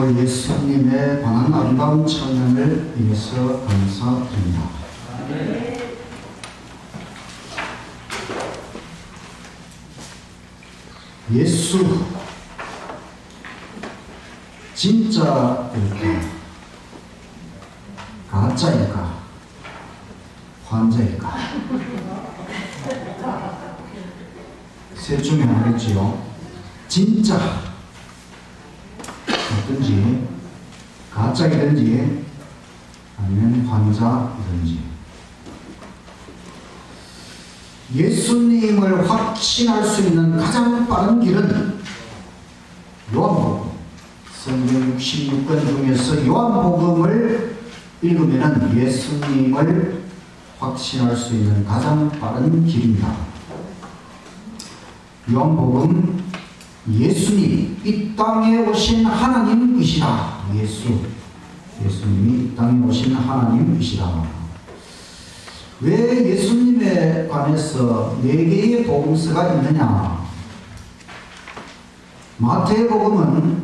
오늘 예수님에 관한 아름다운 찬양을 위해서 감사드립니다. 예수 진짜일까? 가짜일까? 환자일까? 셋 중에 하나겠지요. 진짜 어떤지, 가짜이든지 아니면 환자이든지, 예수님을 확신할 수 있는 가장 빠른 길은 요한복음, 성경 66권 중에서 요한복음을 읽으면 예수님을 확신할 수 있는 가장 빠른 길입니다. 요한복음, 예수님 이 땅에 오신 하나님이시라. 예수님이 이 땅에 오신 하나님이시라. 왜 예수님에 관해서 4개의 복음서가 있느냐? 마태복음은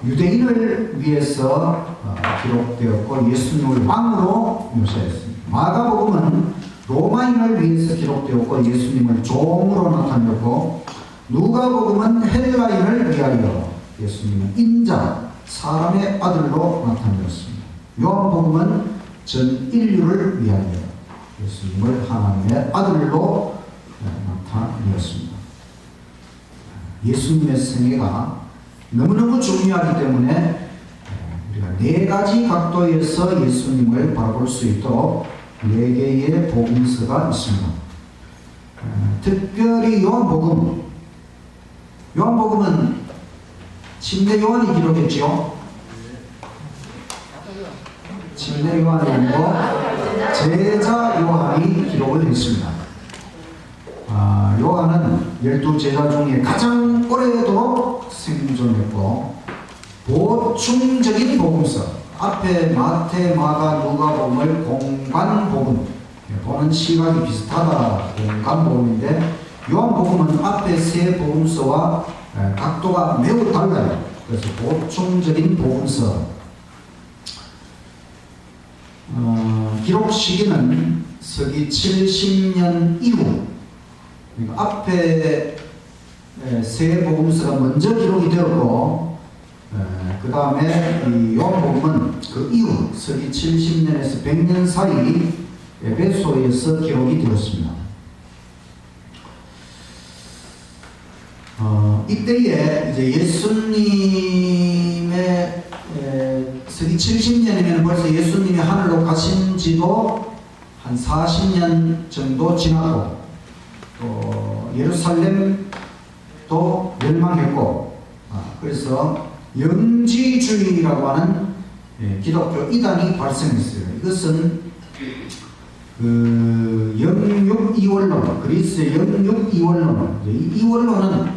유대인을 위해서 기록되었고 예수님을 왕으로 묘사했습니다. 마가복음은 로마인을 위해서 기록되었고 예수님을 종으로 나타냈고, 누가복음은 헬라인을 위하여 예수님은 인자, 사람의 아들로 나타내었습니다. 요한복음은 전 인류를 위하여 예수님을 하나님의 아들로 나타내었습니다. 예수님의 생애가 너무너무 중요하기 때문에 우리가 4가지 각도에서 예수님을 바라볼 수 있도록 4개의 복음서가 있습니다. 특별히 요한복음은 침례 요한이 기록했죠. 침례 요한이 아니고 제자 요한이 기록을 했습니다. 요한은 12제자 중에 가장 오래도록 생존했고, 보충적인 복음서, 앞에 마태, 마가, 누가복음을 공관복음, 보는 시각이 비슷하다 공관복음인데, 요한복음은 앞에 3 복음서와 각도가 매우 달라요. 그래서 보충적인 복음서. 기록 시기는 서기 70년 이후, 그러니까 앞에 3 복음서가 먼저 기록이 되었고, 그 다음에 이 요한복음은 그 이후 서기 70년에서 100년 사이 에베소에서 기록이 되었습니다. 이때에 이제 예수님의 서기 70년이면 벌써 예수님이 하늘로 가신 지도 한 40년 정도 지났고, 또 예루살렘도 멸망했고, 그래서 영지주의라고 하는 기독교 이단이 발생했어요. 이것은 영육이원론, 그리스의 영육이원론, 이 이원론은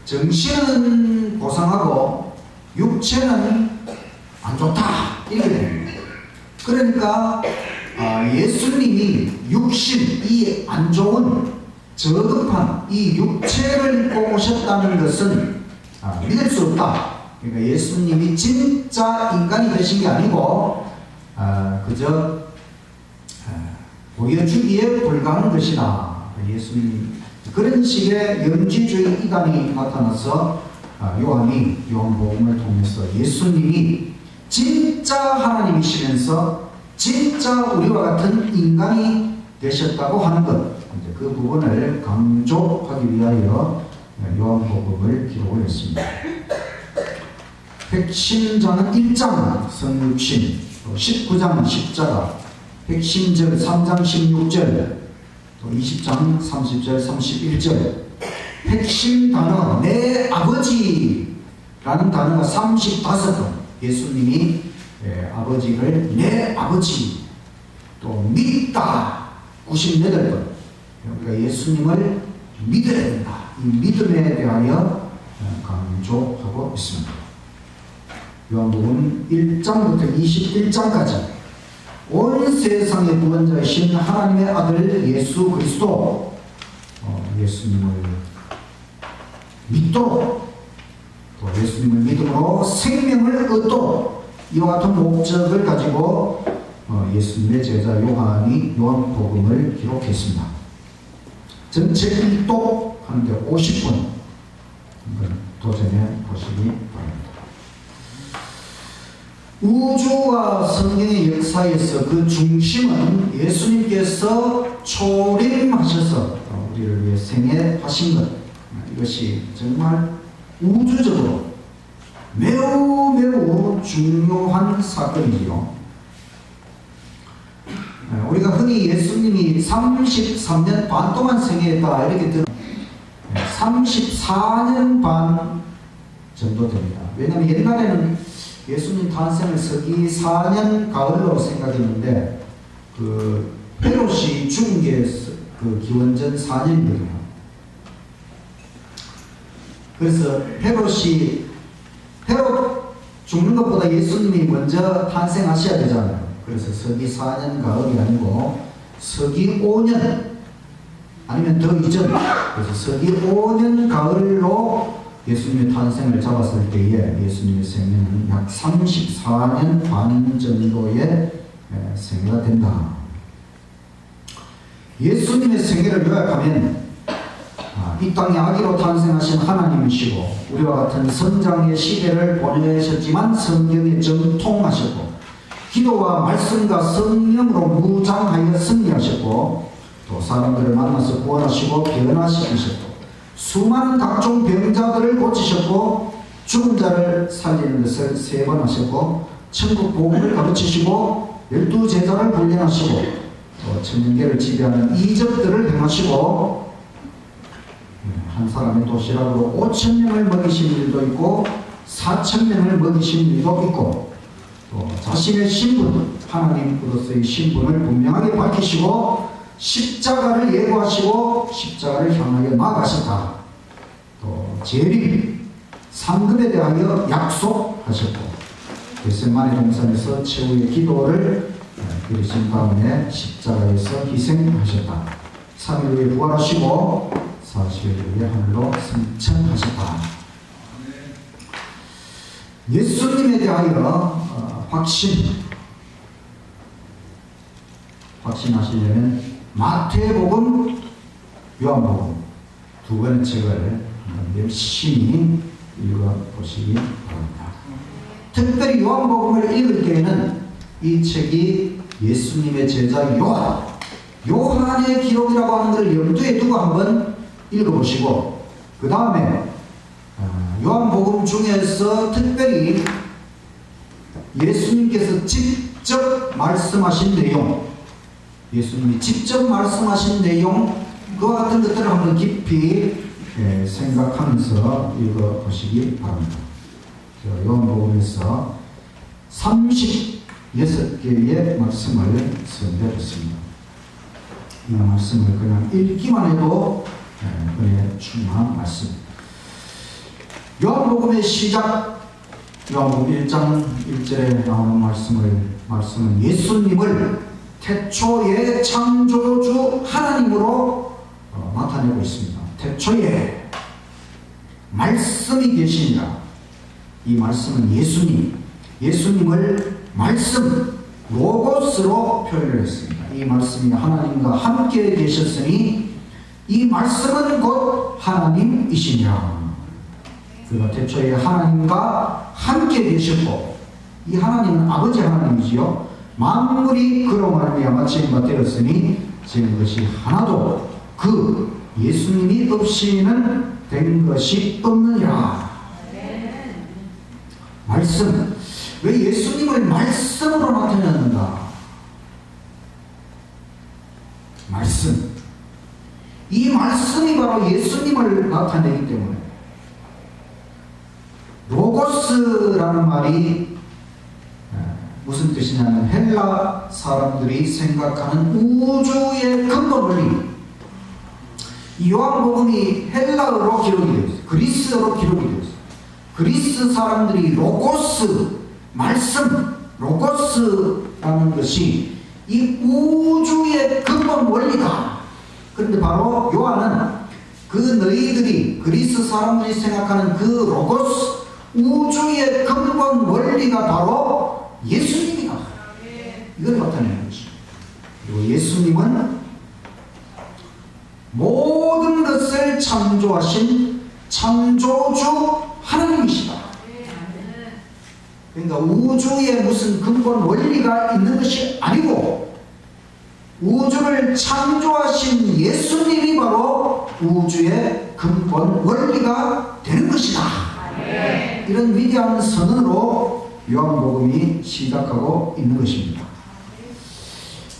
정신은 고상하고 육체는 안 좋다 이렇게 됩니다. 그러니까 예수님이 육신, 이 안 좋은 저급한 이 육체를 입고 오셨다는 것은 믿을 수 없다. 그러니까 예수님이 진짜 인간이 되신 게 아니고 그저 보여주기에 불과한 것이다. 예수님 그런 식의 영지주의 이단이 나타나서 요한이 요한복음을 통해서 예수님이 진짜 하나님이시면서 진짜 우리와 같은 인간이 되셨다고 하는 것, 이제 그 부분을 강조하기 위하여 요한복음을 기록을 했습니다. 핵심자는 1장 성육신, 19장 십자가, 핵심절 3장 16절, 또 20장 30절 31절, 핵심 단어 내 아버지라는 단어가 35번, 예수님이 아버지를 내 아버지, 또 믿다 98번, 그러니까 예수님을 믿어야 된다. 이 믿음에 대하여 강조하고 있습니다. 요한복음 1장부터 21장까지 온 세상의 구원자이신 하나님의 아들 예수 그리스도, 예수님을 믿도록 또 예수님을 믿음으로 생명을 얻도록 이와 같은 목적을 가지고 예수님의 제자 요한이 요한복음을 기록했습니다. 전체 1독 하는데 50분 도전해 보시기 바랍니다. 우주와 성경의 역사에서 그 중심은 예수님께서 초림하셔서 우리를 위해 생애하신 것, 이것이 정말 우주적으로 매우 매우 중요한 사건이지요. 우리가 흔히 예수님이 33년 반 동안 생애했다 이렇게 들은 34년 반 정도 됩니다. 왜냐하면 옛날에는 예수님 탄생을 서기 4년 가을로 생각했는데 그 헤롯이 죽은 게 그 기원전 4년이거든요. 그래서 헤롯 죽는 것보다 예수님이 먼저 탄생하셔야 되잖아요. 그래서 서기 4년 가을이 아니고 서기 5년 아니면 더 이전, 그래서 서기 5년 가을로 예수님의 탄생을 잡았을 때에 예수님의 생애는 약 34년 반 정도의 생애가 된다. 예수님의 생애를 요약하면 이 땅에 아기로 탄생하신 하나님이시고 우리와 같은 성장의 시대를 보내셨지만 성경에 정통하셨고 기도와 말씀과 성령으로 무장하여 승리하셨고 또 사람들을 만나서 구원하시고 변화시키셨고 수많은 각종 병자들을 고치셨고 죽은 자를 살리는 것을 3번 하셨고 천국 복음을 가르치시고 12제자를 훈련하시고 또 천년계를 지배하는 이적들을 행하시고 한 사람의 도시락으로 5,000명을 먹이신 일도 있고 4,000명을 먹이신 일도 있고 또 자신의 신분, 하나님으로서의 신분을 분명하게 밝히시고 십자가를 예고하시고 십자가를 향하여 나아가셨다. 또 재림, 상급에 대하여 약속하셨고 겟세마네 동산에서 최후의 기도를 드리신 다음에 십자가에서 희생하셨다. 3일 후에 부활하시고 40일 후에 하늘로 승천하셨다. 예수님에 대하여 확신하시려면 마태복음, 요한복음 두 권의 책을 열심히 읽어보시기 바랍니다. 특별히 요한복음을 읽을 때에는 이 책이 예수님의 제자 요한의 기록이라고 하는 것을 염두에 두고 한번 읽어보시고 그 다음에 요한복음 중에서 특별히 예수님께서 직접 말씀하신 내용, 예수님이 직접 말씀하신 내용, 그와 같은 것들을 한번 깊이 생각하면서 읽어보시기 바랍니다. 요한복음에서 36개의 말씀을 선별했습니다. 이 말씀을 그냥 읽기만 해도 은혜에 충만한 말씀. 요한복음의 시작, 요한복음 1장 1절에 나오는 말씀은 예수님을 태초에 창조주 하나님으로 나타내고 있습니다. 태초에 말씀이 계시니라. 이 말씀은 예수님을 말씀, 로고스로 표현을 했습니다. 이 말씀이 하나님과 함께 계셨으니 이 말씀은 곧 하나님이시니라. 그가 태초에 하나님과 함께 계셨고 이 하나님은 아버지 하나님이지요. 만물이 그로 말미암아 지음바 되었으니 지은 것이 하나도 그 예수님이 없이는 된 것이 없느니라. 말씀. 왜 예수님을 말씀으로 나타내는가? 말씀. 이 말씀이 바로 예수님을 나타내기 때문에 로고스라는 말이 무슨 뜻이냐면 헬라 사람들이 생각하는 우주의 근본 원리. 이 요한복음이 헬라어로 기록이 되어 있어요. 그리스어로 기록이 되어 있어요. 그리스 사람들이 로고스, 말씀, 로고스라는 것이 이 우주의 근본 원리다. 그런데 바로 요한은 그 너희들이 그리스 사람들이 생각하는 그 로고스, 우주의 근본 원리가 바로 예수님이다. 이걸 나타내는 것이죠. 그리고 예수님은 모든 것을 창조하신 창조주 하나님이시다. 그러니까 우주에 무슨 근본 원리가 있는 것이 아니고 우주를 창조하신 예수님이 바로 우주의 근본 원리가 되는 것이다. 이런 위대한 선언으로 요한복음이 시작하고 있는 것입니다.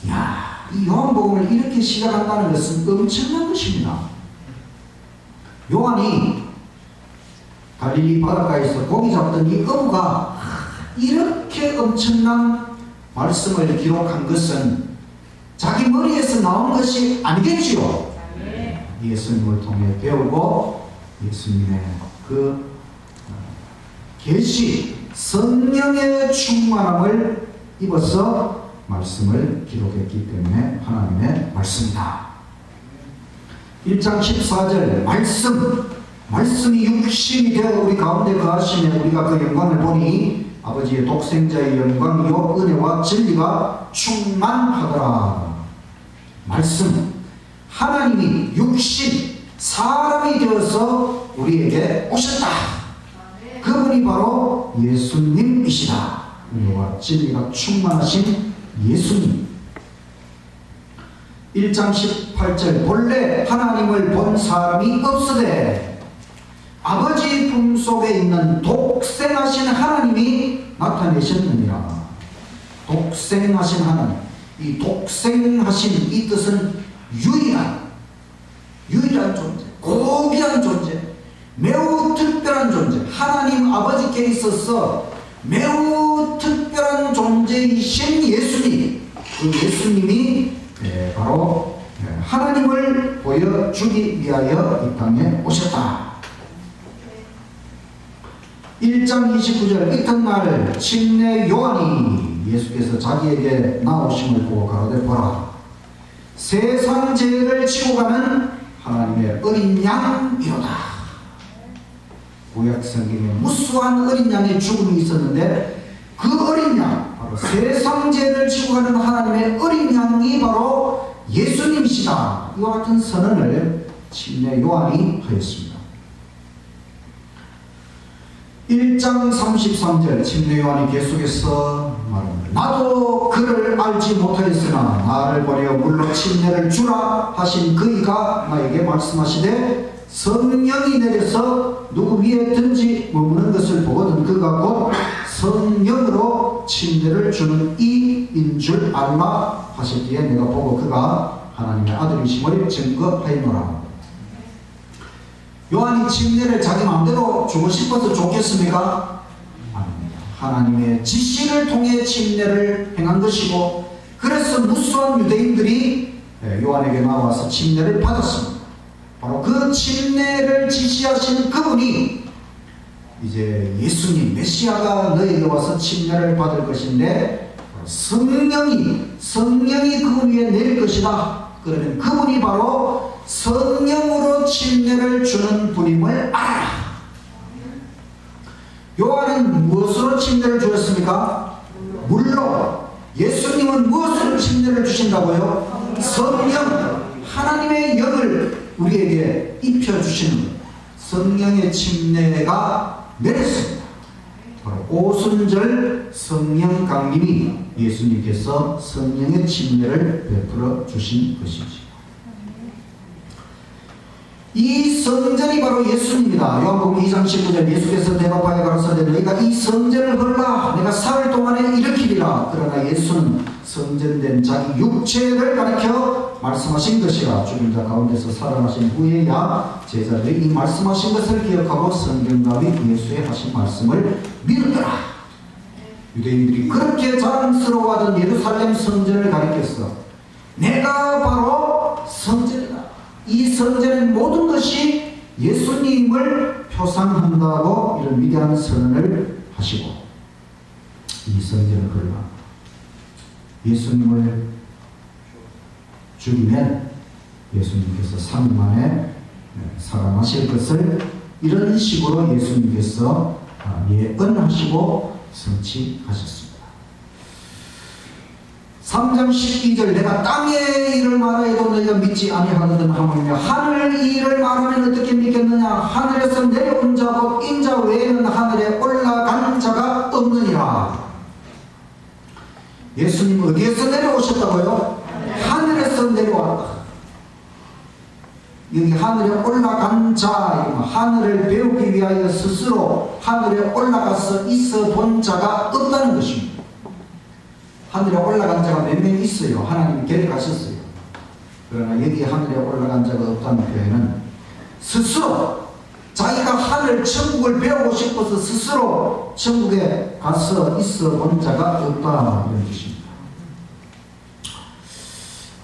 이야, 이 요한복음을 이렇게 시작한다는 것은 엄청난 것입니다. 요한이 갈릴리 바닷가에서 고기 잡던 이 어부가 이렇게 엄청난 말씀을 기록한 것은 자기 머리에서 나온 것이 아니겠지요. 예수님을 통해 배우고 예수님의 그 계시, 성령의 충만함을 입어서 말씀을 기록했기 때문에 하나님의 말씀이다. 1장 14절 말씀이 육신이 되어 우리 가운데 거하시며 우리가 그 영광을 보니 아버지의 독생자의 영광이요 은혜와 진리가 충만하더라. 말씀, 하나님이 육신, 사람이 되어서 우리에게 오셨다. 그분이 바로 예수님이시다. 은혜와 진리가 충만하신 예수님. 1장 18절 본래 하나님을 본 사람이 없으되 아버지 품속에 있는 독생하신 하나님이 나타내셨느니라. 독생하신 하나님. 이 독생하신 이 뜻은 유일한 존재, 고귀한 존재, 매우 특별한 존재, 하나님 아버지께 있어서 매우 특별한 존재이신 예수님. 그 예수님이 바로 하나님을 보여주기 위하여 이 땅에 오셨다. 1장 29절 이튿날 침례 요한이 예수께서 자기에게 나오심을 보고 가로되 보라, 세상 죄를 지고 가는 하나님의 어린 양이로다. 구약 성경에 무수한 어린 양의 죽음이 있었는데 그 어린 양, 바로 세상 죄를 지고 가는 하나님의 어린 양이 바로 예수님이시다. 이와 같은 선언을 침례 요한이 하였습니다. 1장 33절 침례 요한이 계속해서 말합니다. 나도 그를 알지 못하였으나 나를 버려 물로 침례를 주라 하신 그이가 나에게 말씀하시되 성령이 내려서 누구 위에든지 머무는 것을 보거든 그가 곧 성령으로 침례를 주는 이인 줄 알라 하셨기에 내가 보고 그가 하나님의 아들이심을 증거하였노라. 요한이 침례를 자기 마음대로 주고 싶어서 줬겠습니까? 아닙니다. 하나님의 지시를 통해 침례를 행한 것이고 그래서 무수한 유대인들이 요한에게 나와서 침례를 받았습니다. 바로 그 침례를 지시하신 그분이 이제 예수님 메시아가 너에게 와서 침례를 받을 것인데 성령이 그분 위에 내릴 것이다. 그러면 그분이 바로 성령으로 침례를 주는 분임을 알아라. 요한은 무엇으로 침례를 주었습니까? 물로. 예수님은 무엇으로 침례를 주신다고요? 성령, 하나님의 영을 우리에게 입혀주시는 성령의 침례가 내렸습니다. 바로 오순절 성령 강림이 예수님께서 성령의 침례를 베풀어 주신 것이지. 이 성전이 바로 예수님이다. 요한복음 2장 19절 예수께서 대답하여 가라사대 너희가 이 성전을 헐라 내가 사흘 동안에 일으키리라. 그러나 예수는 성전된 자기 육체를 가리켜 말씀하신 것이라. 죽은 자 가운데서 살아나신 후에야 제자들이 이 말씀하신 것을 기억하고 성경과 및 예수의 하신 말씀을 믿었더라. 유대인들이 그렇게 자랑스러워하던 예루살렘 성전을 가리켰어. 내가 바로 성전이다. 이 성전의 모든 것이 예수님을 표상한다고 이런 위대한 선언을 하시고 이 성전을 걸라 예수님을 죽이면 예수님께서 3일 만에 살아나실 것을 이런 식으로 예수님께서 예언하시고 성취하셨습니다. 3장 12절 내가 땅의 일을 말하여도 너희가 믿지 아니하거든 하물며 하늘 일을 말하면 어떻게 믿겠느냐. 하늘에서 내려온 자 곧 인자 외에는 하늘에 올라간 자가 없느니라. 예수님 어디에서 내려오셨다고요? 하늘에서 내려왔다. 여기 하늘에 올라간 자, 하늘을 배우기 위하여 스스로 하늘에 올라가서 있어 본 자가 없다는 것입니다. 하늘에 올라간 자가 몇 명 있어요. 하나님이 계획하셨어요. 그러나 여기 하늘에 올라간 자가 없다는 표현은 스스로 자기가 하늘 천국을 배우고 싶어서 스스로 천국에 가서 있어 본 자가 없다 이런 뜻입니다.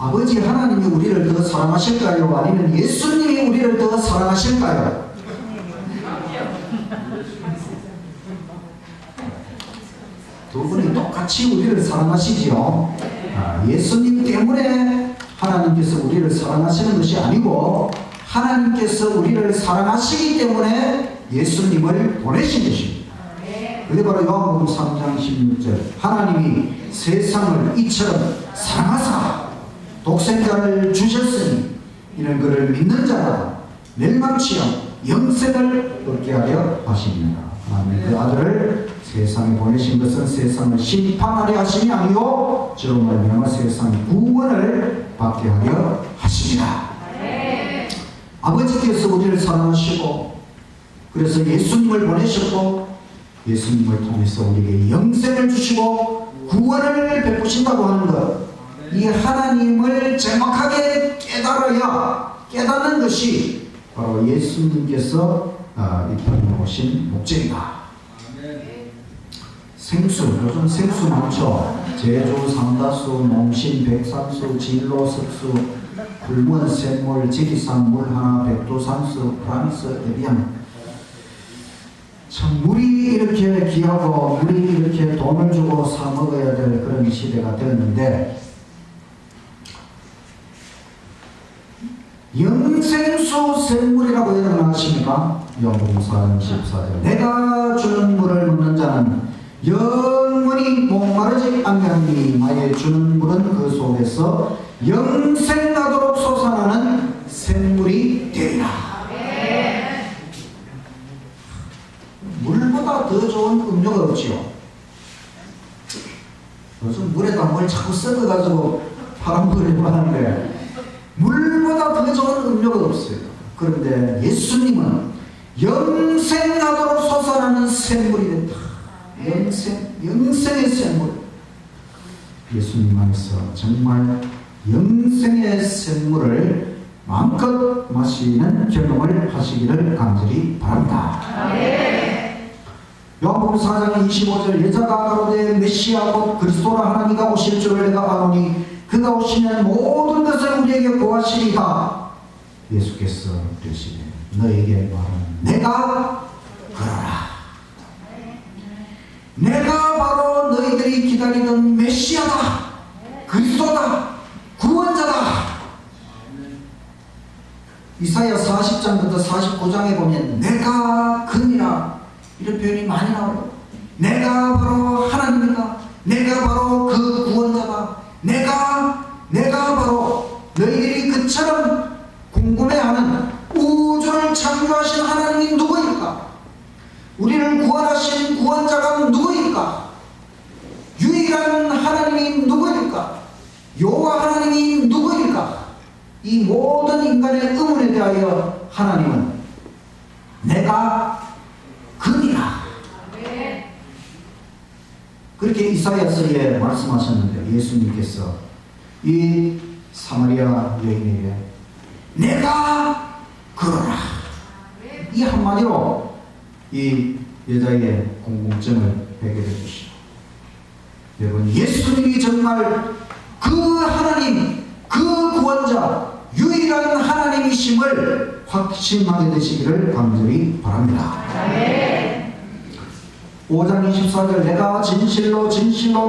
아버지 하나님이 우리를 더 사랑하실까요? 아니면 예수님이 우리를 더 사랑하실까요? 두 분이 똑같이 우리를 사랑하시지요. 예수님 때문에 하나님께서 우리를 사랑하시는 것이 아니고 하나님께서 우리를 사랑하시기 때문에 예수님을 보내신 것입니다. 그게 바로 요한복음 3장 16절 하나님이 세상을 이처럼 사랑하사 독생자를 주셨으니 이는 그를 믿는 자가 멸망치 않고 영생을 얻게 하려 하십니다. 하나님 그 아들을 세상에 보내신 것은 세상을 심판하려 하심이 아니요 저로 말미암아 세상의 구원을 받게 하려 하십니다. 아버지께서 우리를 사랑하시고 그래서 예수님을 보내셨고 예수님을 통해서 우리에게 영생을 주시고 구원을 베푸신다고 하는 것, 이 하나님을 정확하게 깨닫는 것이 바로 예수님께서 이 땅에 오신 목적이다. 생수, 요즘 생수 많죠. 제주, 삼다수, 농심, 백산수, 진로, 석수, 굶은 샘물, 지리산, 물하나, 백두산수, 프랑스, 에비앙. 참 물이 이렇게 귀하고 물이 이렇게 돈을 주고 사 먹어야 될 그런 시대가 되었는데 영생수 샘물이라고 여러분 아십니까? 요한복음 4장 14절 내가 주는 물을 먹는 자는 영원히 목마르지 아니하니 나의 주는 물은 그 속에서 영생하도록 솟아나는 샘물이 되리라. 물보다 더 좋은 음료가 없지요. 요즘 물에다 뭘 자꾸 섞어가지고 파란물을 하는데 물보다 더 좋은 음료가 없어요. 그런데 예수님은 영생하도록 솟아나는 샘물이 된다. 영생의 샘물. 예수님 안에서 정말 영생의 샘물을 마음껏 마시는 경험을 하시기를 간절히 바랍니다. 요한복음 4장 25절 여자가 가로되 메시아 곧 그리스도라 하나니가 오실 줄을 내가 아노니 그가 오시면 모든 것을 우리에게 구하시리다. 예수께서 그러시되 너에게 말하는 내가 그러라. 내가 바로 너희들이 기다리던 메시아다. 그리스도다. 구원자다. 이사야 40장부터 49장에 보면 내가 그니라 이런 표현이 많이 나와요. 내가 바로 하나님이다. 내가 바로 그 구원자다. 내가 바로 너희들이 그처럼 궁금해하는 우주를 창조하신 하나님이 누구일까? 우리를 구원하신 구원자가 누구일까? 유일한 하나님이 누구일까? 여호와 하나님이 누구일까? 이 모든 인간의 의문에 대하여 하나님은 내가 그니라. 그렇게 이사야서에 말씀하셨는데 예수님께서 이 사마리아 여인에게 내가 그러라. 이 한마디로 이 여자의 궁금증을 해결해 주시오. 여러분 예수님이 정말 그 하나님, 그 구원자, 유일한 하나님이심을 확신하게 되시기를 간절히 바랍니다. 5장 24절 내가 진실로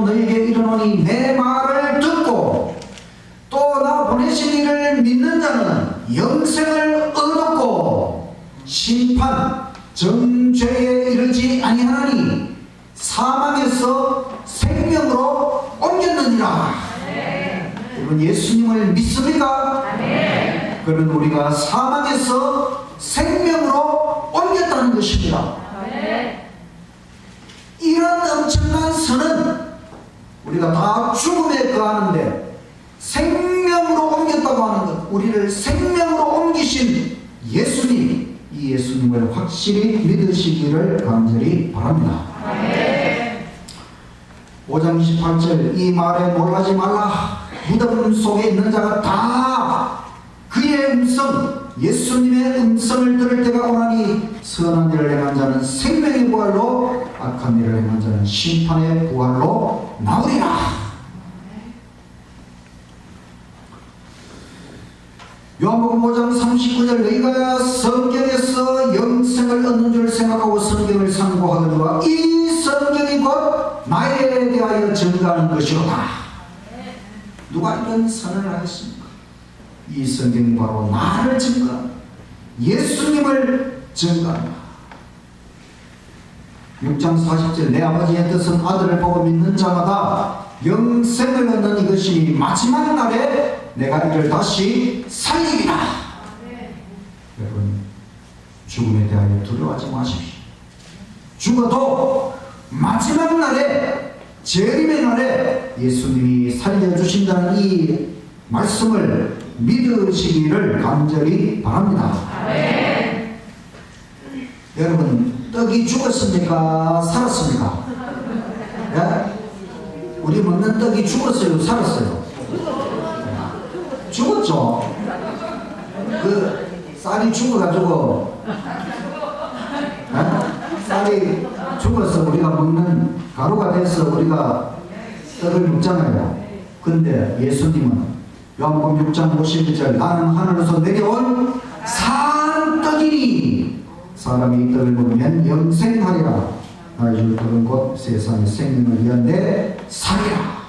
너희에게 이르노니 내 말을 듣고 또 나 보내신 이를 믿는 자는 영생을 얻었고 심판, 정죄 죄에 이르지 아니하나니 사망에서 생명으로 옮겼느니라. 여러분 예수님을 믿습니까? 그러면 우리가 사망에서 생명으로 옮겼다는 것입니다. 이런 엄청난 선은 우리가 다 죽음에 거하는데 생명으로 옮겼다고 하는 것, 우리를 생명으로 옮기신 예수님, 이 예수님을 확실히 믿으시기를 간절히 바랍니다. 5장 28절 이 말에 놀라지 말라. 무덤 속에 있는 자가 다 그의 음성, 예수님의 음성을 들을 때가 오나니 선한 일을 행한 자는 생명의 부활로 악한 일을 행한 자는 심판의 부활로 나오리라. 요한복음 5장 39절 너희가 성경에서 영생을 얻는 줄 생각하고 성경을 상고하거니와 이 성경이 곧 나에 대하여 증거하는 것이로다. 누가 이런 선언을 하겠습니까? 이 성경이 바로 나를 증거합니다. 예수님을 증거합니다. 6장 40절 내 아버지의 뜻은 아들을 보고 믿는 자마다 영생을 얻는 이것이 마지막 날에 내가 이를 다시 살리리라. 여러분 죽음에 대하여 두려워하지 마십시오. 죽어도 마지막 날에 재림의 날에 예수님이 살려주신다는 이 말씀을 믿으시기를 간절히 바랍니다. 여러분 떡이 죽었습니까? 살았습니까? 예? 우리 먹는 떡이 죽었어요? 살았어요? 죽었죠? 그 쌀이 죽어가지고 예? 쌀이 죽어서 우리가 먹는 가루가 돼서 우리가 떡을 먹잖아요. 근데 예수님은 요한복음 6장 51절 나는 하늘에서 내려온 산 떡이니 사람이 이 떡을 먹으면 영생하리라. 나의 줄 떡은 곧 세상의 생명을 위한 내 살이라.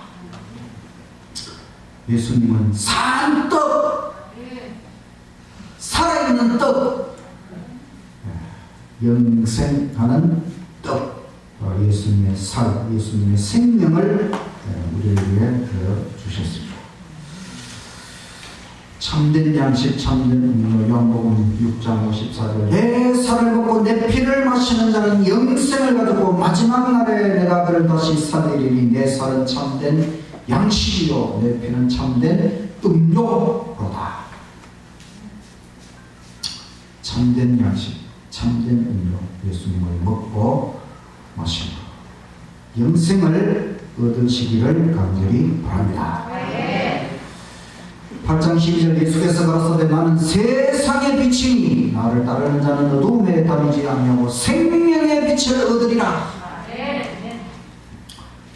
예수님은 산 떡, 살아있는 떡, 영생하는 떡, 예수님의 살, 예수님의 생명을 우리를 위해 주셨습니다. 참된 양식, 참된 음료, 요한복음 6장 54절 내 살을 먹고 내 피를 마시는 자는 영생을 가지고 마지막 날에 내가 그를 다시 살리리니 내 살은 참된 양식이요 내 피는 참된 음료로다. 참된 양식, 참된 음료, 예수님을 먹고 마시고 영생을 얻으시기를 간절히 바랍니다. 8장 12절 예수께서 가라사대 나는 세상의 빛이니 나를 따르는 자는 어두움에 다니지 아니하고 생명의 빛을 얻으리라.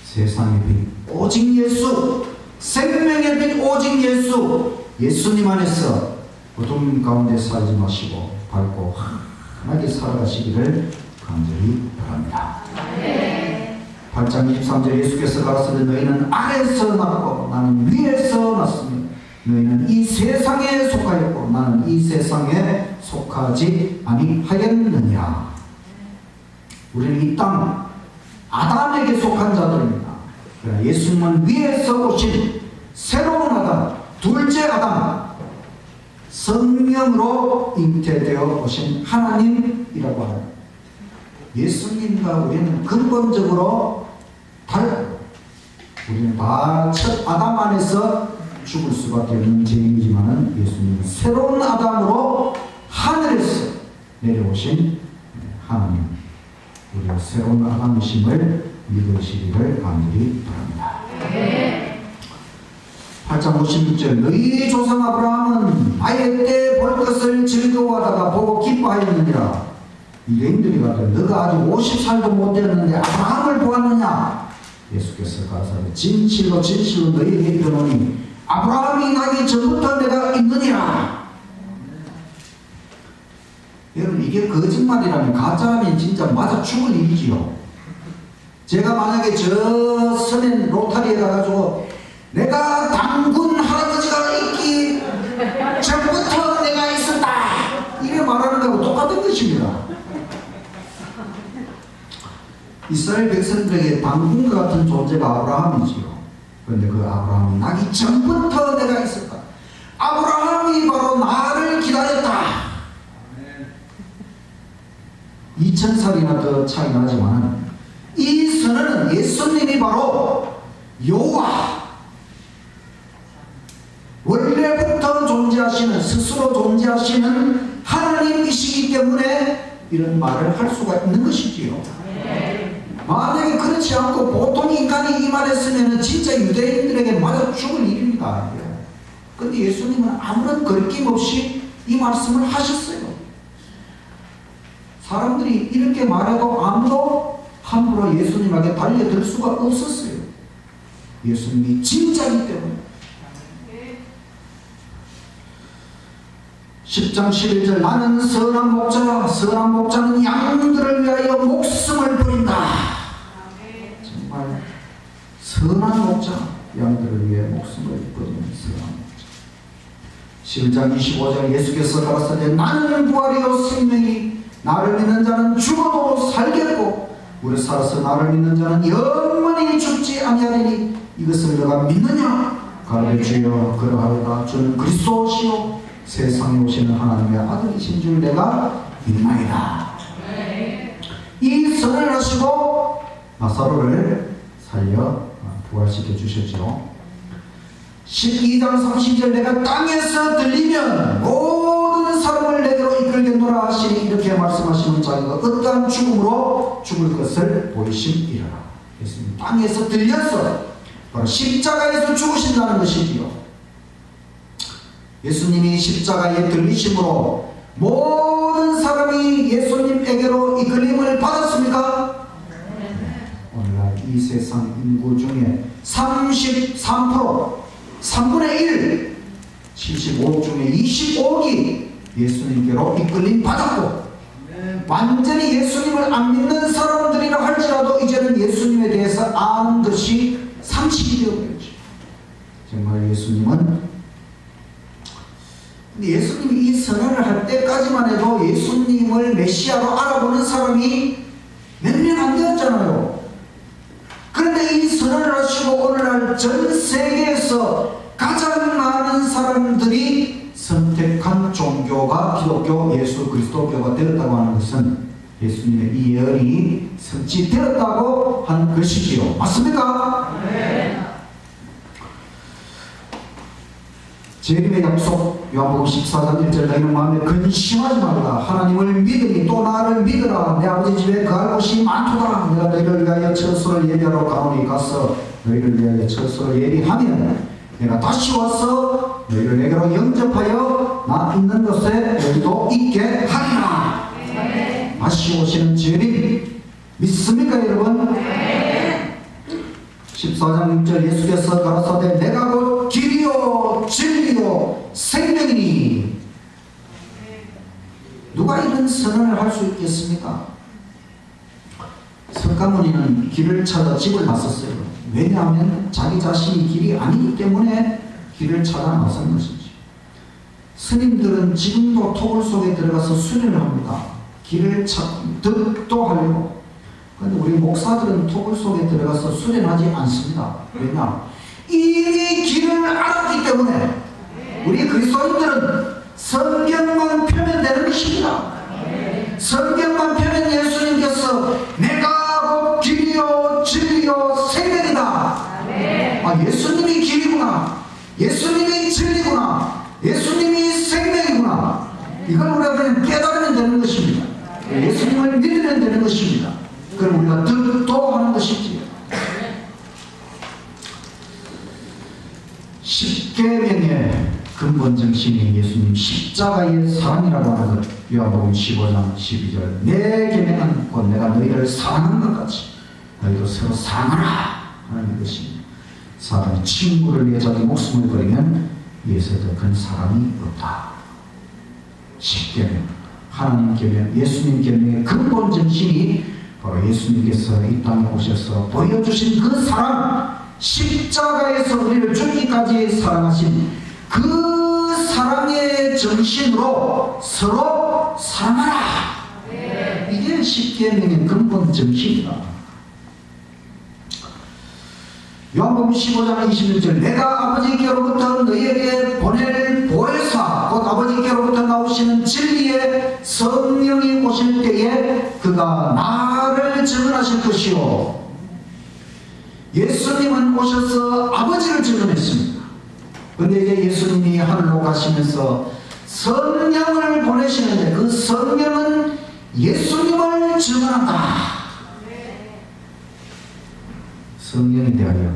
세상의 빛 오직 예수, 생명의 빛 오직 예수, 예수님 안에서 어둠 가운데 살지 마시고 밝고 환하게 살아가시기를 간절히 바랍니다. 8장 23절 예수께서 가라사대 너희는 아래에서 났고 나는 위에서 났으니 너희는 이 세상에 속하였고 나는 이 세상에 속하지 아니하였느냐. 우리는 이 땅 아담에게 속한 자들입니다. 그러나 예수님은 위에서 오신 새로운 아담, 둘째 아담, 성령으로 잉태되어 오신 하나님이라고 합니다. 예수님과 우리는 근본적으로 달라요. 우리는 다 첫 아담 안에서 죽을 수밖에 없는 죄인이지만은 예수님은 새로운 아담으로 하늘에서 내려오신 하나님, 우리가 새로운 아담이심을 믿으시기를 간절히 바랍니다. 8장 56절 너희 조상 아브라함은 나의 때 볼 것을 즐거워하다가 보고 기뻐하였느니라. 유대인들이 가되 너가 아직 50살도 못 되었는데 아브라함을 보았느냐. 예수께서 가라사대 진실로 진실로 너희에게 이르노니 아브라함이 나기 전부터 내가 있느니라. 여러분 이게 거짓말이라면 가짜라면 진짜 맞아 죽을 일이지요. 제가 만약에 저 서면 로타리에 가가지고 내가 당군 할아버지가 있기 전부터 내가 있었다 이래 말하는 거하고 똑같은 것입니다. 이스라엘 백성들에게 당군과 같은 존재가 아브라함이지요. 그런데 그 아브라함이 나기 전부터 내가 있었다. 아브라함이 바로 나를 기다렸다. 2000살이나 더 차이 나지만 이 선언은 예수님이 바로 여호와, 원래부터 존재하시는, 스스로 존재하시는 하나님이시기 때문에 이런 말을 할 수가 있는 것이지요. 만약에 그렇지 않고 보통 인간이 이 말을 했으면 진짜 유대인들에게 맞아 죽을 일입니다. 그런데 예수님은 아무런 거리낌 없이 이 말씀을 하셨어요. 사람들이 이렇게 말해도 아무도 함부로 예수님에게 달려들 수가 없었어요. 예수님이 진짜이기 때문에. 10장 11절 나는 선한 목자라. 선한 목자는 양들을 위하여 목숨을 버린다. 정말 선한 목자, 양들을 위해 목숨을 버리는 선한 목자. 11장 25절 예수께서 가라사대 나는 부활이요 생명이 나를 믿는 자는 죽어도 살겠고 우리 살아서 나를 믿는 자는 영원히 죽지 아니하리니 이것을 너가 믿느냐? 가로되 주여 그러하리다. 주는 그리스도시요 세상에 오시는 하나님의 아들이신 줄 내가 믿나이다. 이 선을 하시고 나사로를 살려 부활시켜 주셨죠. 12장 30절 내가 땅에서 들리면 모든 사람을 내게로 이끌겠노라 하시니 이렇게 말씀하시는 자기가 어떠한 죽음으로 죽을 것을 보이심이라. 예수님 땅에서 들려서 바로 십자가에서 죽으신다는 것이지요. 예수님이 십자가에 들리심으로 모든 사람이 예수님에게로 이끌림을 받았습니까? 오늘날 이 세상 인구 중에 33% 3분의 1 75억 중에 25억이 예수님께로 이끌림 받았고 완전히 예수님을 안 믿는 사람들이라 할지라도 이제는 예수님에 대해서 아는 것이 상식이 되어버렸죠. 정말 예수님은 근데 예수님이 이 선언을 할 때까지만 해도 예수님을 메시아로 알아보는 사람이 몇 명 안 되었잖아요. 그런데 이 선언을 하시고 오늘날 전 세계에서 가장 많은 사람들이 선택한 종교가 기독교 예수 그리스도교가 되었다고 하는 것은 예수님의 이 예언이 성취되었다고 하는 것이지요. 맞습니까? 네. 재림의 약속 요한복음 14장 1절 너희는 마음에 근심하지 말라. 하나님을 믿으니 또 나를 믿으라. 내 아버지 집에 거할 곳이 많도다. 내가 너희를 위하여 처소를 예비하러 가오니 가서 너희를 위하여 처소를 예비하면 내가 다시 와서 너희를 내게로 영접하여 나 있는 곳에 너희도 있게 하리라. 네. 다시 오시는 재림 믿습니까 여러분? 14장 6절 예수께서 가라사대 내가 곧 길이요 진리요 생명이니. 누가 이런 선언을 할 수 있겠습니까? 석가모니는 길을 찾아 집을 나섰어요. 왜냐하면 자기 자신이 길이 아니기 때문에 길을 찾아 나선 것이지. 스님들은 지금도 토굴 속에 들어가서 수련을 합니다. 길을 찾고 득도 하려고. 그런데 우리 목사들은 토굴 속에 들어가서 수련하지 않습니다. 왜냐? 이미 길을 알았기 때문에. 우리 그리스도인들은 성경만 펴면 되는 것입니다. 성경만 펴면 예수님께서 내가 곧 길이요 진리요 생명이다. 아, 예수님이 길이구나, 예수님이 진리구나, 예수님이 생명이구나, 이걸 우리가 그냥 깨달으면 되는 것입니다. 예수님을 믿으면 되는 것입니다. 그럼 우리가 득도 하는 것이지. 십계명의 근본 정신이 예수님 십자가의 사랑이라고 하는 것. 요한복음 15장 12절 내 계명은 곧 내가 너희를 사랑한 것 같이 너희도 서로 사랑하라 하는 것입니다. 사람이 친구를 위해 자기 목숨을 버리면 이에서 더 큰 사랑이 없다. 십계명, 하나님 계명, 예수님 계명의 근본 정신이 바로 예수님께서 이 땅에 오셔서 보여주신 그 사랑, 십자가에서 우리를 죽기까지 사랑하신 그 사랑의 정신으로 서로 사랑하라. 이게 십계명의 근본 정신이다. 요한복음 15장 26절 내가 아버지께로부터 너희에게 보낼 보혜사 곧 아버지께로부터 나오시는 진리의 성령이 오실 때에 그가 나를 증언하실 것이요. 예수님은 오셔서 아버지를 증언했습니다. 그런데 이제 예수님이 하늘로 가시면서 성령을 보내시는데 그 성령은 예수님을 증언한다. 성령에 대하여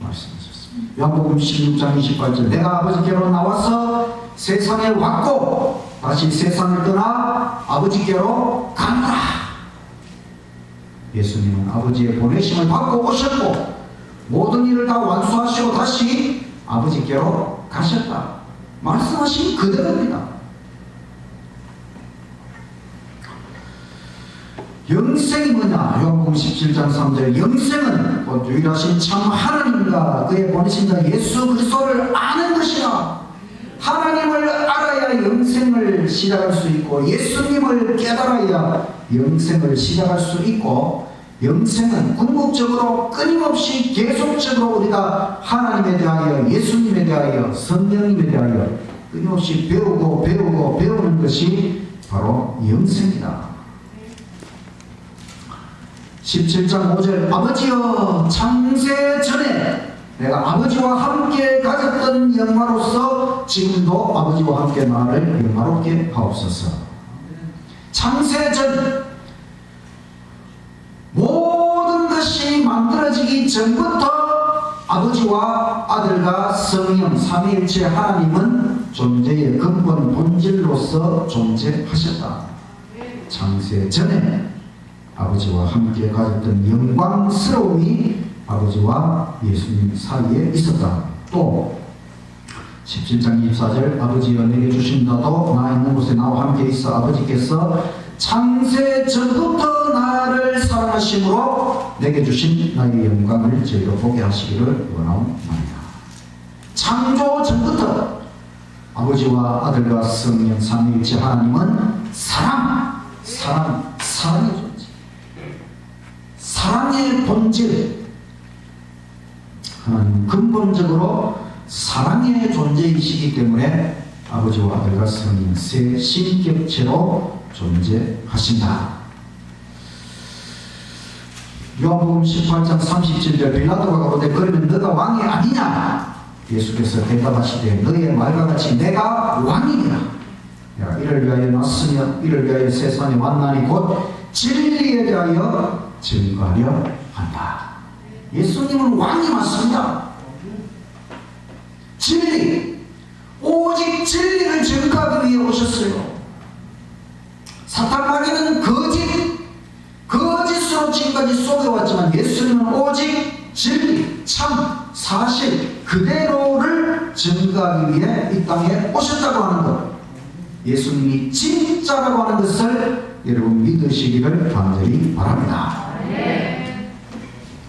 말씀하셨습니다. 요한복음 16장 28절 내가 아버지께로 나와서 세상에 왔고 다시 세상을 떠나 아버지께로 가노라. 예수님은 아버지의 보내심을 받고 오셨고 모든 일을 다 완수하시고 다시 아버지께로 가셨다. 말씀하신 그대로입니다. 영생이 뭐냐? 요한복음 17장 3절 영생은 곧 유일하신 참 하나님과 그의 보내신 자 예수 그리스도를 아는 것이라. 하나님을 알아야 영생을 시작할 수 있고 예수님을 깨달아야 영생을 시작할 수 있고 영생은 궁극적으로 끊임없이 계속적으로 우리가 하나님에 대하여 예수님에 대하여 성령님에 대하여 끊임없이 배우는 것이 바로 영생이다. 17장 5절 아버지여 창세 전에 내가 아버지와 함께 가졌던 영화로서 지금도 아버지와 함께 나를 영화롭게 하옵소서. 창세 전 모든 것이 만들어지기 전부터 아버지와 아들과 성령 삼위일체 하나님은 존재의 근본 본질로서 존재하셨다. 창세 전에 아버지와 함께 가졌던 영광스러움이 아버지와 예수님 사이에 있었다. 또 17장 24절 아버지여 내게 주신 너도 나 있는 곳에 나와 함께 있어 아버지께서 창세 전부터 나를 사랑하심으로 내게 주신 나의 영광을 저희로 보게 하시기를 원하옵나이다. 창조 전부터 아버지와 아들과 성령 삼위일체 하나님은 사랑의 존재, 사랑의 본질, 하나님 근본적으로 사랑의 존재이시기 때문에 아버지와 아들과 성령 세 신격체로 존재하신다. 요한복음 18장 37절 빌라도가 가로되 그러면 너가 왕이 아니냐? 예수께서 대답하시되 너의 말과 같이 내가 왕이니라. 내가 이를 위하여 왔으며 이를 위하여 세상에 왔나니 곧 진리에 대하여 증거하려 한다. 예수님은 왕이 맞습니다. 진리, 오직 진리를 증거하기 위해 오셨어요. 사탄 마귀는 거짓으로 지금까지 속여왔지만 예수님은 오직 진리, 참, 사실 그대로를 증거하기 위해 이 땅에 오셨다고 하는 것, 예수님이 진짜라고 하는 것을 여러분 믿으시기를 간절히 바랍니다.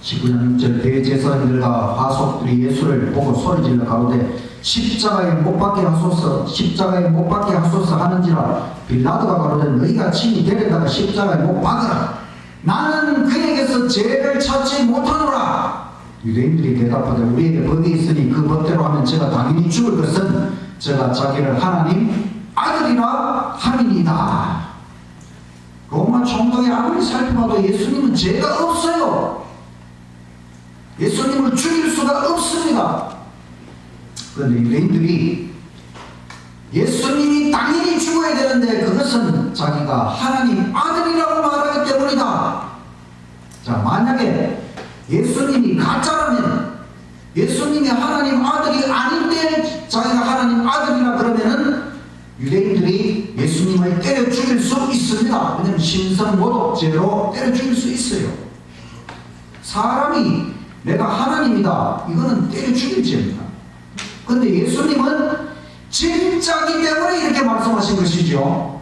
19장 6절 대제사장들과 화속들이 예수를 보고 소리질러 가로되 십자가에 못 박게 하소서, 십자가에 못 박게 하소서 하는지라. 빌라도가 가로되 너희가 친히 데려다가 십자가에 못 박으라. 나는 그에게서 죄를 찾지 못하노라. 유대인들이 대답하되 우리에게 법이 있으니 그 법대로 하면 제가 당연히 죽을 것은 제가 자기를 하나님 아들이라 함이니이다. 로마 총독이 아무리 살펴봐도 예수님은 죄가 없어요. 예수님을 죽일 수가 없습니다. 그런데 유대인들이 예수님이 당연히 죽어야 되는데 그것은 자기가 하나님 아들이라고 말하기 때문이다. 자, 만약에 예수님이 가짜라면, 예수님이 하나님 아들이 아닌데 자기가 하나님 아들이라 그러면은 유대인들이 예수님을 때려 죽일 수 있습니다. 왜냐하면 신성모독죄로 때려 죽일 수 있어요. 사람이 내가 하나님이다, 이거는 때려 죽일 죄입니다. 그런데 예수님은 진짜기 때문에 이렇게 말씀하신 것이죠.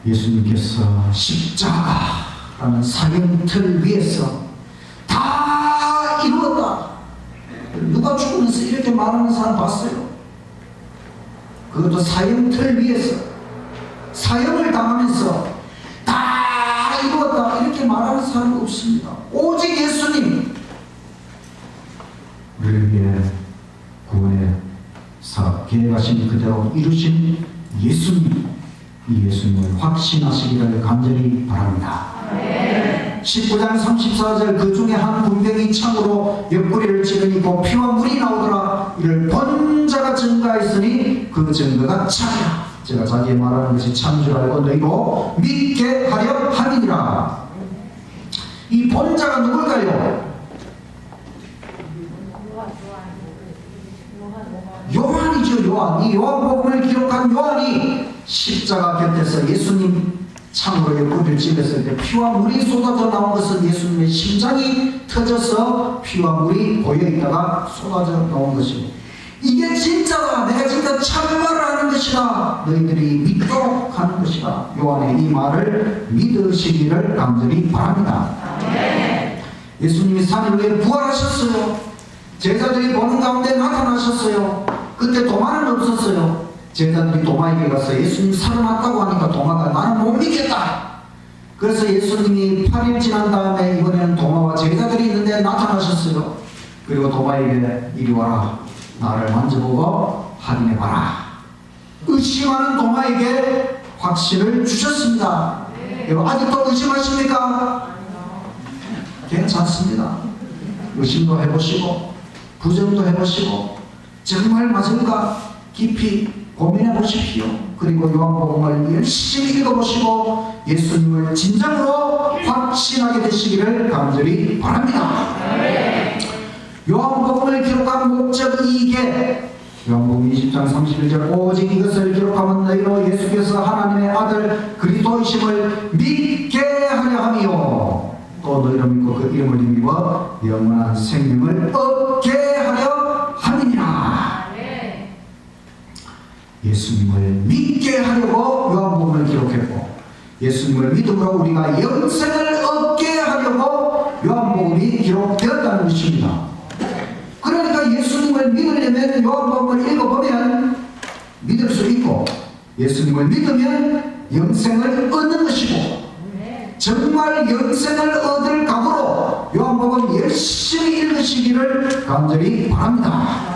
예수님께서 십자가라는 사형틀 위에서 다 이루었다. 누가 죽으면서 이렇게 말하는 사람 봤어요? 그것도 사형틀 위에서 사형을 당하면서 다 이루었다 이렇게 이렇게 말하는 사람은 없습니다. 오직 예수님. 우리를 위해 구원의 사업 계획하신 그대로 이루신 예수님, 이 예수님을 확신하시기를 간절히 바랍니다. 19장 34절 그 중에 한 군병이 창으로 옆구리를 찌르니고 피와 물이 나오더라. 이를 본 자가 증거하였으니 그 증거가 참이라. 제가 자기의 말하는 것이 참인 줄 알고 너희도 믿게 하려 함이니라. 이 본 자가 누굴까요? 요한이죠. 요한. 이 요한복음을 기록한 요한이 십자가 곁에서 예수님 창으로 옆구리를 찔렀을 때 피와 물이 쏟아져 나온 것은 예수님의 심장이 터져서 피와 물이 고여있다가 쏟아져 나온 것이고, 이게 진짜다, 내가 진짜 참말을 하는 것이다, 너희들이 믿도록 하는 것이다. 요한의 이 말을 믿으시기를 간절히 바랍니다. 예수님이 3일 후에 부활하셨어요. 제자들이 보는 가운데 나타나셨어요. 그때 도마는 없었어요. 제자들이 도마에게 가서 예수님 살아났다고 하니까 도마가 나는 못 믿겠다. 그래서 예수님이 8일 지난 다음에 이번에는 도마와 제자들이 있는데 나타나셨어요. 그리고 도마에게 이리 와라, 나를 만져보고 확인해봐라. 의심하는 도마에게 확신을 주셨습니다. 여러분 아직도 의심하십니까? 괜찮습니다. 의심도 해보시고 부정도 해보시고 정말 맞은가 깊이 고민해 보십시오. 그리고 요한복음을 열심히 읽어보시고 예수님을 진정으로 확신하게 되시기를 간절히 바랍니다. 요한복음을 기록한 목적이 이게 요한복음 20장 31절 오직 이것을 기록하면 너희로 예수께서 하나님의 아들 그리스도이심을 믿게 하려 함이요 또 너희로 믿고 그 이름을 힘입어 영원한 생명을 얻게 하려 함이니라. 예수님을 믿게 하려고 요한복음을 기록했고, 예수님을 믿음으로 우리가 영생을 얻게 하려고 요한복음이 기록되었다는 것입니다. 그러니까 예수님을 믿으려면 요한복음을 읽어보면 믿을 수 있고, 예수님을 믿으면 영생을 얻는 것이고, 정말 영생을 얻을 각오로 요한복음 열심히 읽으시기를 간절히 바랍니다.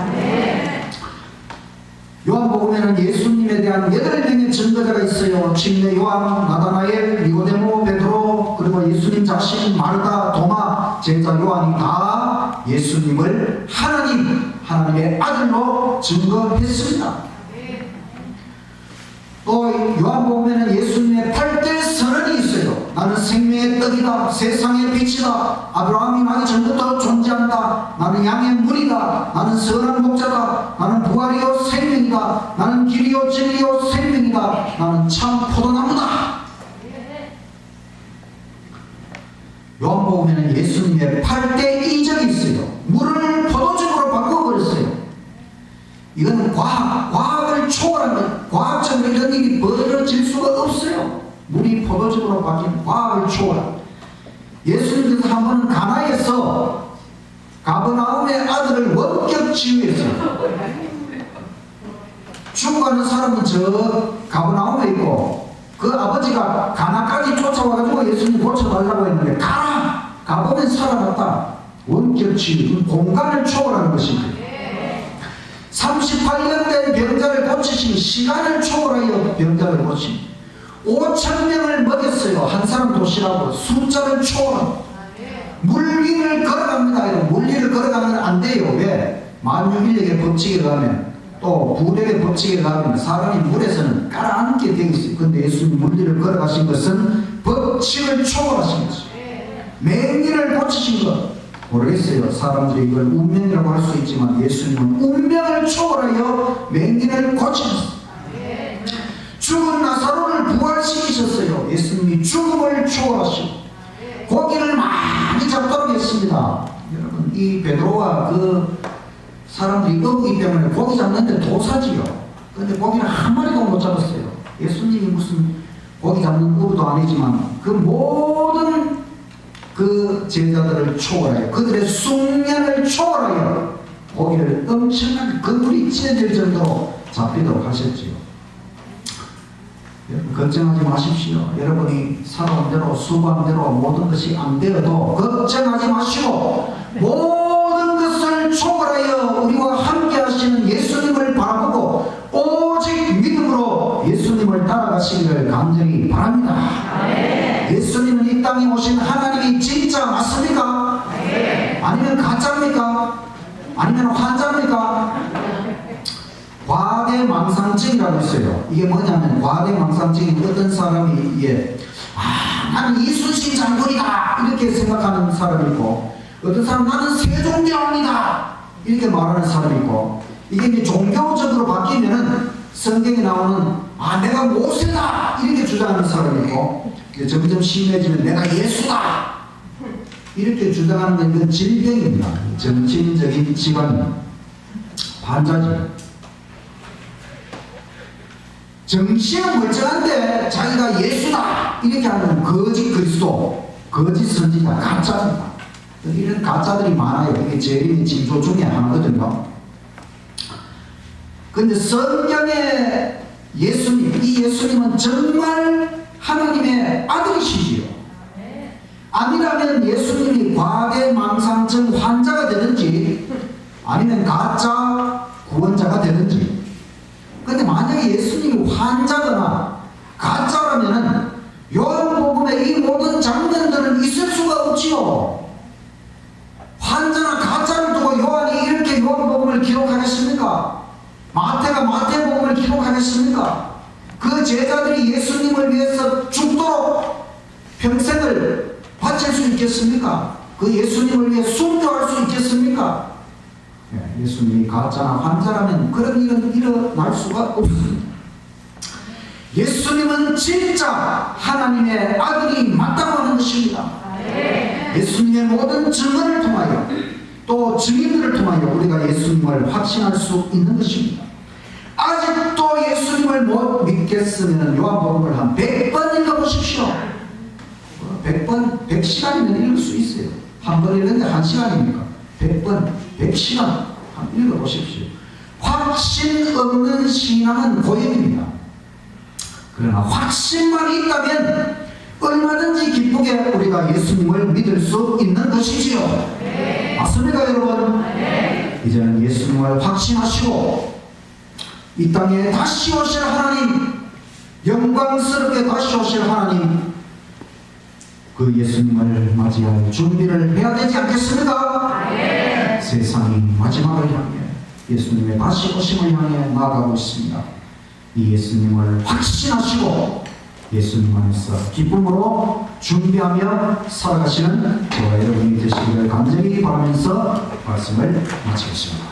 요한복음에는 예수님에 대한 8명의 증거자가 있어요. 침례 요한, 나다나엘, 니고데모, 베드로, 그리고 예수님 자신, 마르다, 도마, 제자 요한이 다 예수님을 하나님의 아들로 증거했습니다. 또 요한복음에는 예수님의 8대 선언이 있어요. 나는 생명의 떡이다, 세상의 빛이다, 아브라함이 나기 전부터 존재한다, 나는 양의 물이다, 나는 선한 목자다, 나는 부활이요 생명이다, 나는 길이요 진리요 생명이다, 나는 참 포도나무다. 요한복음에는 예수님의 8대 이적이 있어요. 물을 포도즙으로 바꿔버렸어요. 이건 과학을 초월한 것, 과학적으로 이런 일이 벌어질 수가 없어요. 물이 포도즙으로 바뀐 과학을 초월한. 예수님께서 한 번은 가나에서 가버나움의 아들을 원격 치유했어요. 죽어가는 사람은 저 가버나움에 있고, 그 아버지가 가나까지 쫓아와가지고 예수님 고쳐달라고 했는데, 가보면 살아났다. 원격 치유, 공간을 초월하는 것입니다. 38년 된 병자를 고치신, 시간을 초월하여 병자를 고친, 5,000명을 먹였어요. 한 사람 도시라고. 숫자를 초월합니다. 물 위를 걸어갑니다. 물 위를 걸어가면 안 돼요. 왜? 만유인력의 법칙에 가면, 또 부력의 법칙에 가면 사람이 물에서는 가라앉게 되어 있어요. 근데 예수님 물 위를 걸어가신 것은 법칙을 초월하신 것이죠. 맹인을 고치신 것. 모르겠어요. 사람들이 이걸 운명이라고 할 수 있지만 예수님은 운명을 초월하여 맹인을 고치셨어요. 죽은 나사로를 부활시키셨어요. 예수님이 죽음을 초월하시고 고기를 많이 잡도록 했습니다. 여러분, 이 베드로와 그 사람들이 어부기 때문에 고기 잡는데 도사지요. 그런데 고기를 한 마리도 못 잡았어요. 예수님이 무슨 고기 잡는 어부도 아니지만 그 모든 그 제자들을 초월하여, 그들의 숙련을 초월하여 고기를 엄청나게 그물이 찢어질 정도로 잡히도록 하셨지요. 여러분, 걱정하지 마십시오. 여러분이 살아온 대로 수고한 대로 모든 것이 안 되어도 걱정하지 마시고 모든 것을 초월하여 우리와 함께 하시는 예수님을 바라보고 오직 믿음으로 예수님을 따라가시기를 간절히 바랍니다. 예수님은 이 땅에 오신 하나님이 진짜 맞습니까? 아니면 가짜입니까? 아니면 환자입니까? 과대망상증이라고 있어요. 이게 뭐냐면 과대망상증이 어떤 사람이 나는 이순신 장군이다 이렇게 생각하는 사람이 있고, 어떤 사람 나는 세종대왕이다 이렇게 말하는 사람이 있고, 이게 이제 종교적으로 바뀌면은 성경에 나오는 내가 모세다 이렇게 주장하는 사람이 있고, 점점 심해지면 내가 예수다 이렇게 주장하는 건 질병입니다. 정신적인 질환, 환자지. 정신은 멀쩡한데 자기가 예수다 이렇게 하는 거짓 그리스도, 거짓 선지자, 가짜입니다. 이런 가짜들이 많아요. 이게 재림의 징조 중에 하나거든요. 근데 성경의 예수님, 이 예수님은 정말 하나님의 아들이시지요. 아니라면 예수님이 과대망상증 환자가 되든지 아니면 가짜 구원자가 되든지. 근데 만약에 예수님이 환자거나 가짜라면은 요한복음의 이 모든 장면들은 있을 수가 없지요. 환자나 가짜를 두고 요한이 이렇게 요한복음을 기록하겠습니까? 마태가 마태복음을 기록하겠습니까? 그 제자들이 예수님을 위해서 죽도록 평생을 바칠 수 있겠습니까? 그 예수님을 위해 순교할 수 있겠습니까? 예수님이 가짜나 환자라면 그런 일은 일어날 수가 없습니다. 예수님은 진짜 하나님의 아들이 맞다고 하는 것입니다. 예수님의 모든 증언을 통하여 또 증인들을 통하여 우리가 예수님을 확신할 수 있는 것입니다. 아직도 예수님을 못 믿겠으면 요한복음을 한 100번 읽어보십시오. 100번, 100시간이면 읽을 수 있어요. 한 번 읽는데 1시간입니까? 100번, 100시간 한번 읽어보십시오. 확신 없는 신앙은 고역입니다. 그러나 확신만 있다면 얼마든지 기쁘게 우리가 예수님을 믿을 수 있는 것이지요. 맞습니까 여러분? 이제는 예수님을 확신하시고 이 땅에 다시 오실 하나님, 영광스럽게 다시 오실 하나님, 그 예수님을 맞이할 준비를 해야 되지 않겠습니까? 세상이 마지막을 향해 예수님의 다시 오심을 향해 나아가고 있습니다. 이 예수님을 확신하시고 예수님 안에서 기쁨으로 준비하며 살아가시는 저와 여러분이 되시기를 간절히 바라면서 말씀을 마치겠습니다.